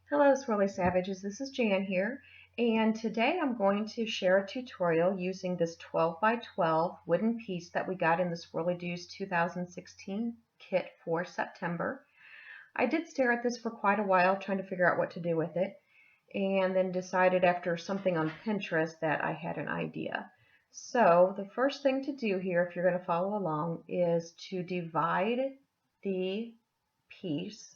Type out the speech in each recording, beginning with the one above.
Hello Swirly Savages, this is Jan here, and today I'm going to share a tutorial using this 12 by 12 wooden piece that we got in the Swirly-Doos 2016 kit for September. I did stare at this for quite a while trying to figure out what to do with it, and then decided after something on Pinterest that I had an idea. So the first thing to do here, if you're going to follow along, is to divide the piece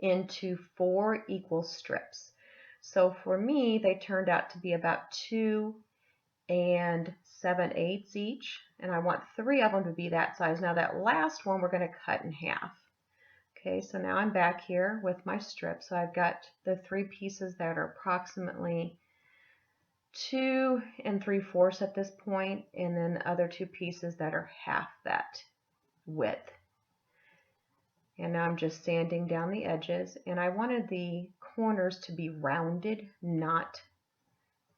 into 4 equal strips. So for me, they turned out to be about 2 and 7/8 each, and I want 3 of them to be that size. Now that last one we're going to cut in half. Okay, so now I'm back here with my strip. So I've got the 3 pieces that are approximately 2 3/4 at this point, and then the other 2 pieces that are half that width. And now I'm just sanding down the edges, and I wanted the corners to be rounded, not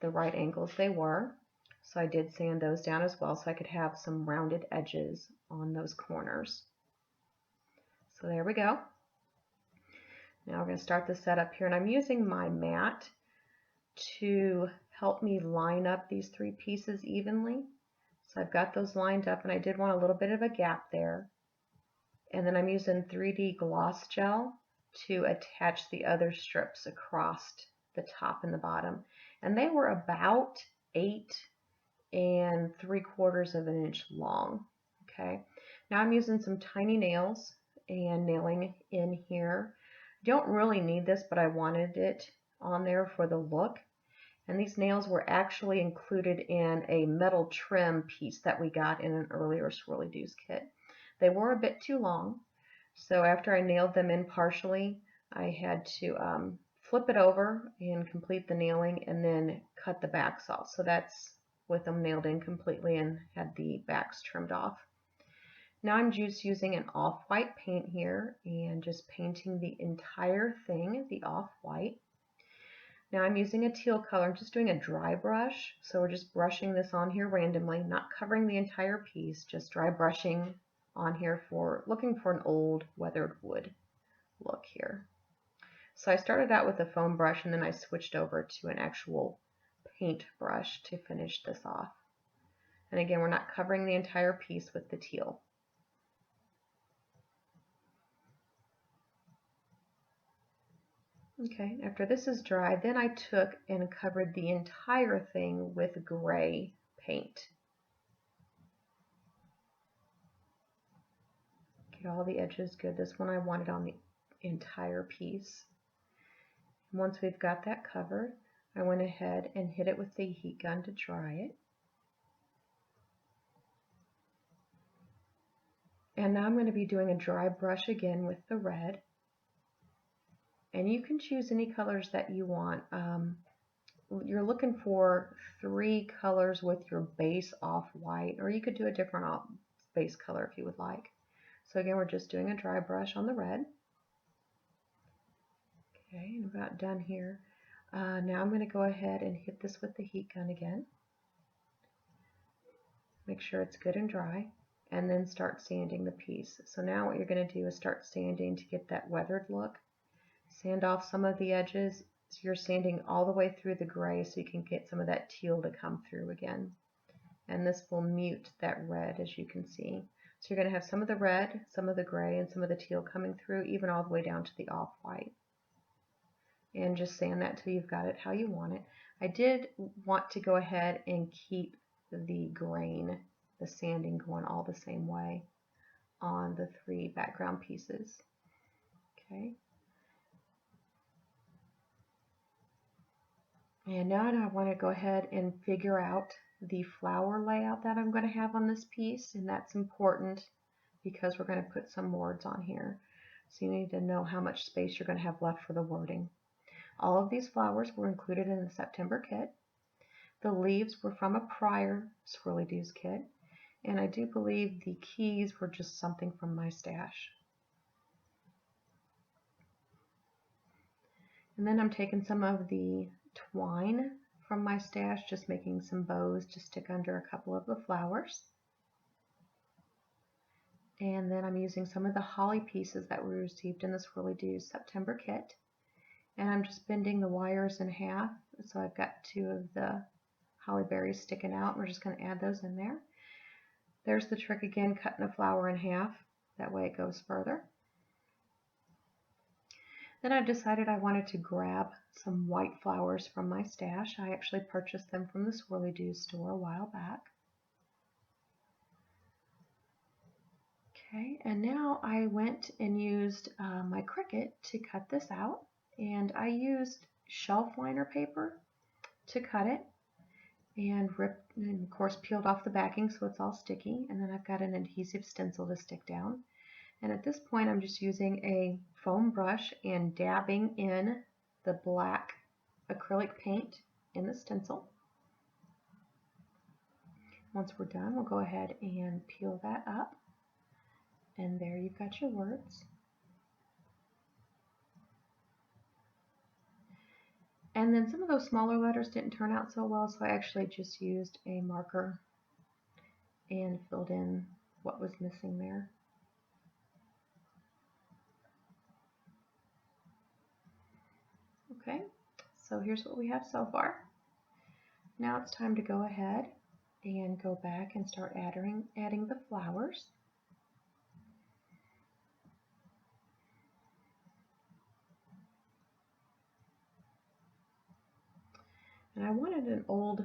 the right angles they were. So I did sand those down as well so I could have some rounded edges on those corners. So there we go. Now we're going to start the setup here, and I'm using my mat to help me line up these 3 pieces evenly. So I've got those lined up, and I did want a little bit of a gap there. And then I'm using 3D gloss gel to attach the other strips across the top and the bottom. And they were about 8 3/4 of an inch long. Okay. Now I'm using some tiny nails and nailing in here. Don't really need this, but I wanted it on there for the look. And these nails were actually included in a metal trim piece that we got in an earlier Swirly-Doos kit. They were a bit too long, so after I nailed them in partially, I had to flip it over and complete the nailing and then cut the backs off. So that's with them nailed in completely and had the backs trimmed off. Now I'm just using an off-white paint here and just painting the entire thing, the off-white. Now I'm using a teal color. I'm just doing a dry brush, so we're just brushing this on here randomly, not covering the entire piece, just dry brushing on here for looking for an old weathered wood look here. So I started out with a foam brush and then I switched over to an actual paint brush to finish this off. And again, we're not covering the entire piece with the teal. Okay, after this is dry, then I took and covered the entire thing with gray paint. Get all the edges good. This one I wanted on the entire piece. And once we've got that covered, I went ahead and hit it with the heat gun to dry it. And now I'm going to be doing a dry brush again with the red. And you can choose any colors that you want. You're looking for 3 colors with your base off-white, or you could do a different base color if you would like. So again, we're just doing a dry brush on the red. Okay, I'm about done here. Now I'm going to go ahead and hit this with the heat gun again. Make sure it's good and dry, and then start sanding the piece. So now what you're going to do is start sanding to get that weathered look. Sand off some of the edges. So you're sanding all the way through the gray so you can get some of that teal to come through again. And this will mute that red, as you can see. So you're going to have some of the red, some of the gray, and some of the teal coming through, even all the way down to the off-white. And just sand that till you've got it how you want it. I did want to go ahead and keep the grain, the sanding going all the same way on the 3 background pieces. Okay. And now I want to go ahead and figure out the flower layout that I'm going to have on this piece, and that's important because we're going to put some words on here. So you need to know how much space you're going to have left for the wording. All of these flowers were included in the September kit. The leaves were from a prior Swirly-Doos kit, and I do believe the keys were just something from my stash. And then I'm taking some of the twine from my stash, just making some bows to stick under a couple of the flowers. And then I'm using some of the holly pieces that we received in the Swirly-Doos September kit. And I'm just bending the wires in half. So I've got two of the holly berries sticking out. We're just going to add those in there. There's the trick again, cutting a flower in half. That way it goes further. Then I decided I wanted to grab some white flowers from my stash. I actually purchased them from the Swirly Doos store a while back. Okay, and now I went and used my Cricut to cut this out, and I used shelf liner paper to cut it, and ripped, and of course peeled off the backing so it's all sticky, and then I've got an adhesive stencil to stick down. And at this point I'm just using a foam brush and dabbing in the black acrylic paint in the stencil. Once we're done, we'll go ahead and peel that up. And there you've got your words. And then some of those smaller letters didn't turn out so well, so I actually just used a marker and filled in what was missing there. Okay, so here's what we have so far. Now it's time to go ahead and go back and start adding the flowers. And I wanted an old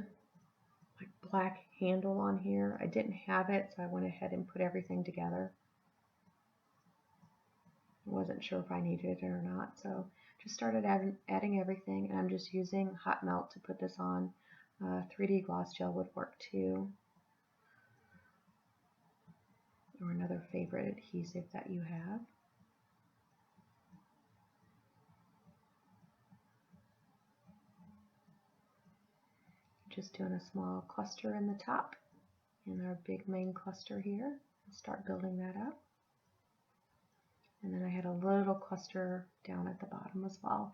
black handle on here. I didn't have it, so I went ahead and put everything together. I wasn't sure if I needed it or not, so just started adding everything, and I'm just using hot melt to put this on. 3D gloss gel would work too, or another favorite adhesive that you have. Just doing a small cluster in the top and our big main cluster here. Start building that up. And then I had a little cluster down at the bottom as well.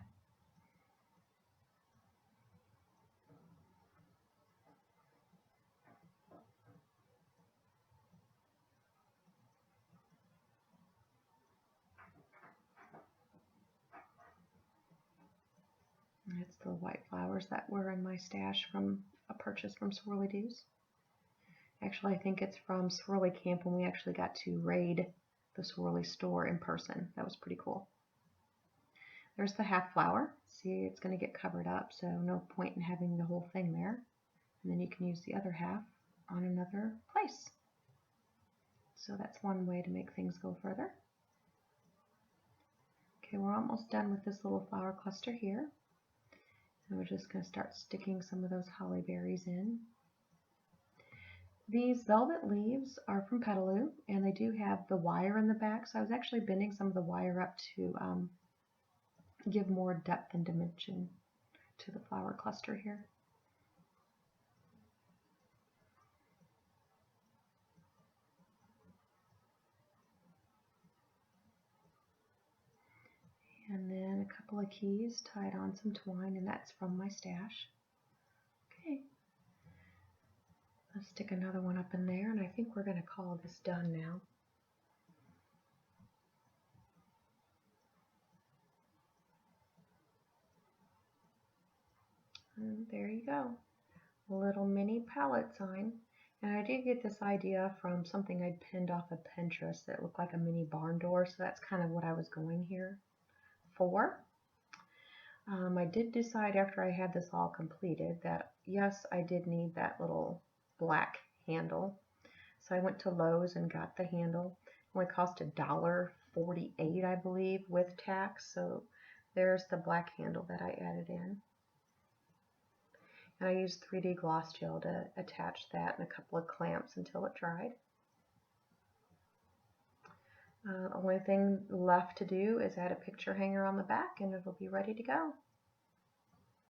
And it's the white flowers that were in my stash from a purchase from Swirly Doos. Actually, I think it's from Swirly Camp when we actually got to raid the Swirly store in person. That was pretty cool. There's the half flower. See, it's going to get covered up, so no point in having the whole thing there. And then you can use the other half on another place. So that's one way to make things go further. Okay, we're almost done with this little flower cluster here. And we're just going to start sticking some of those holly berries in. These velvet leaves are from Petaloo, and they do have the wire in the back, so I was actually bending some of the wire up to give more depth and dimension to the flower cluster here. And then a couple of keys tied on some twine, and that's from my stash. Okay. Let's stick another one up in there, and I think we're going to call this done now. And there you go. A little mini palette sign. And I did get this idea from something I'd pinned off of Pinterest that looked like a mini barn door, so that's kind of what I was going here for. I did decide after I had this all completed that yes, I did need that little black handle. So I went to Lowe's and got the handle. It only cost $1.48, I believe, with tax. So there's the black handle that I added in. And I used 3D gloss gel to attach that and a couple of clamps until it dried. Only thing left to do is add a picture hanger on the back and it'll be ready to go.